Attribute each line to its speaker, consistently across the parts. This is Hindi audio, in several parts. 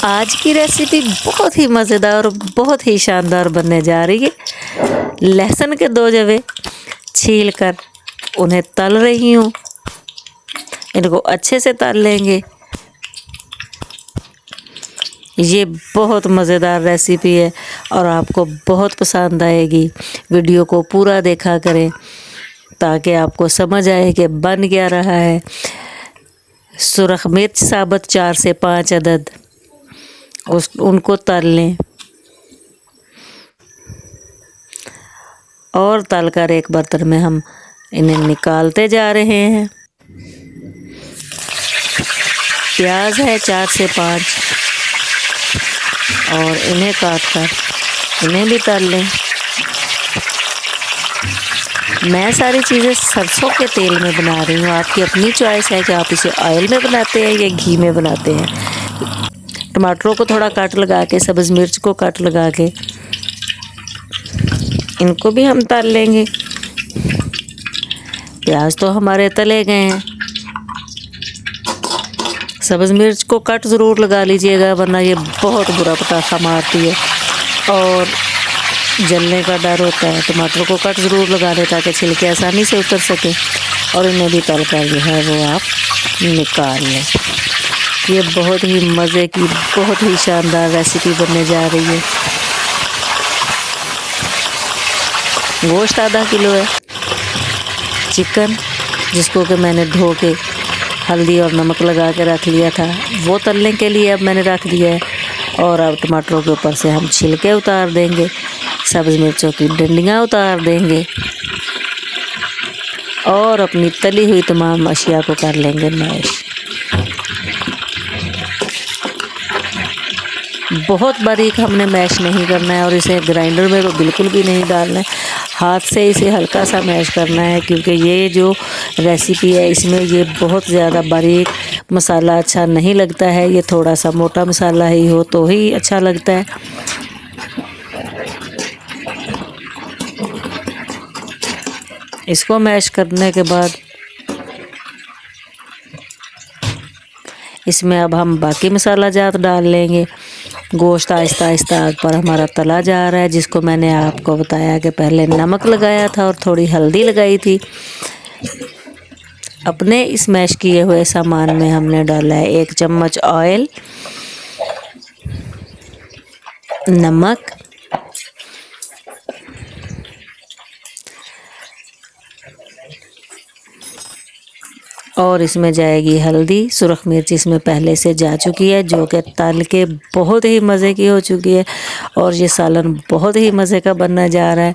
Speaker 1: आज की रेसिपी बहुत ही मज़ेदार और बहुत ही शानदार बनने जा रही है। लहसुन के 2 जवे छील कर उन्हें तल रही हूँ। इनको अच्छे से तल लेंगे। ये बहुत मज़ेदार रेसिपी है और आपको बहुत पसंद आएगी। वीडियो को पूरा देखा करें ताकि आपको समझ आए कि बन क्या रहा है। सुरख मिर्च साबुत 4 से 5 अदद उनको तल लें और तलकर एक बर्तन में हम इन्हें निकालते जा रहे हैं। प्याज है 4 से 5 और इन्हें काट कर इन्हें भी तल लें। मैं सारी चीज़ें सरसों के तेल में बना रही हूँ। आपकी अपनी चॉइस है कि आप इसे ऑयल में बनाते हैं या घी में बनाते हैं। टमाटरों को थोड़ा काट लगा के, सब्ज़ मिर्च को काट लगा के इनको भी हम तल लेंगे। प्याज तो हमारे तले गए हैं। सब्ज़ मिर्च को कट ज़रूर लगा लीजिएगा वरना ये बहुत बुरा पटाखा मारती है और जलने का डर होता है। टमाटर को कट ज़रूर लगा लें ताकि छिलके आसानी से उतर सके और इन्हें भी तल कर जो है वो आप निकाल लें। ये बहुत ही मज़े की बहुत ही शानदार रेसिपी बनने जा रही है। गोश्त आधा किलो है। चिकन जिसको कि मैंने धो के हल्दी और नमक लगा के रख लिया था वो तलने के लिए अब मैंने रख दिया है। और अब टमाटरों के ऊपर से हम छिलके उतार देंगे, सब्ज़ मिर्चों की डंडियाँ उतार देंगे और अपनी तली हुई तमाम अशिया को कर लेंगे मैश। बहुत बारीक हमने मैश नहीं करना है और इसे ग्राइंडर में तो बिल्कुल भी नहीं डालना है। हाथ से इसे हल्का सा मैश करना है क्योंकि ये जो रेसिपी है इसमें ये बहुत ज़्यादा बारीक मसाला अच्छा नहीं लगता है। ये थोड़ा सा मोटा मसाला ही हो तो ही अच्छा लगता है। इसको मैश करने के बाद इसमें अब हम बाकी मसाला जात डाल लेंगे। गोश्त आहिस्ता आहिस्ता आग पर हमारा तला जा रहा है, जिसको मैंने आपको बताया कि पहले नमक लगाया था और थोड़ी हल्दी लगाई थी। अपने इस मैश किए हुए सामान में हमने डाला है 1 चम्मच ऑयल, नमक, और इसमें जाएगी हल्दी। सुरख मिर्च इसमें पहले से जा चुकी है जो कि तल के बहुत ही मज़े की हो चुकी है और ये सालन बहुत ही मज़े का बनना जा रहा है।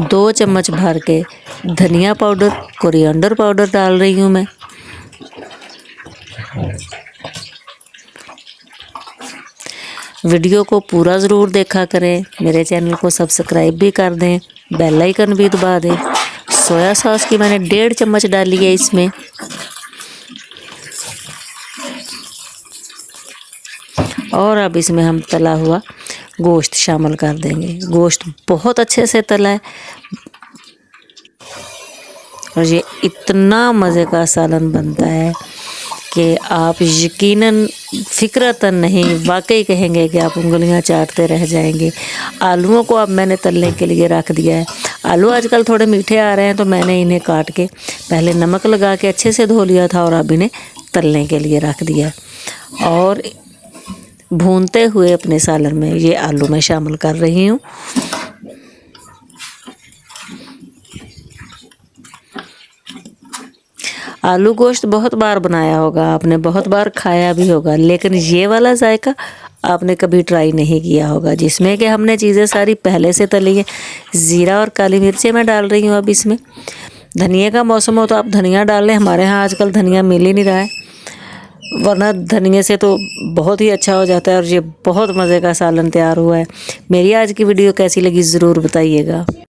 Speaker 1: दो चम्मच भर के धनिया पाउडर, कोरिएंडर पाउडर डाल रही हूँ मैं। वीडियो को पूरा ज़रूर देखा करें। मेरे चैनल को सब्सक्राइब भी कर दें, बेल आइकन भी दबा दें। सोया सॉस की मैंने 1.5 चम्मच डाली है इसमें। और अब इसमें हम तला हुआ गोश्त शामिल कर देंगे। गोश्त बहुत अच्छे से तला है और ये इतना मज़े का सालन बनता है कि आप यकीनन फ़िक्रतन नहीं वाकई कहेंगे कि आप उंगलियां चाटते रह जाएंगे। आलूओं को अब मैंने तलने के लिए रख दिया है। आलू आजकल थोड़े मीठे आ रहे हैं तो मैंने इन्हें काट के पहले नमक लगा के अच्छे से धो लिया था और अब इन्हें तलने के लिए रख दिया और भूनते हुए अपने सालन में ये आलू मैं शामिल कर रही हूँ। आलू गोश्त बहुत बार बनाया होगा आपने, बहुत बार खाया भी होगा, लेकिन ये वाला जायका आपने कभी ट्राई नहीं किया होगा जिसमें कि हमने चीज़ें सारी पहले से तली है। ज़ीरा और काली मिर्चें मैं डाल रही हूँ। अब इसमें धनिया का मौसम हो तो आप धनिया डाल लें। हमारे यहाँ आजकल धनिया मिल ही नहीं रहा है, वरना धनिए से तो बहुत ही अच्छा हो जाता है और ये बहुत मज़े का सालन तैयार हुआ है। मेरी आज की वीडियो कैसी लगी ज़रूर बताइएगा।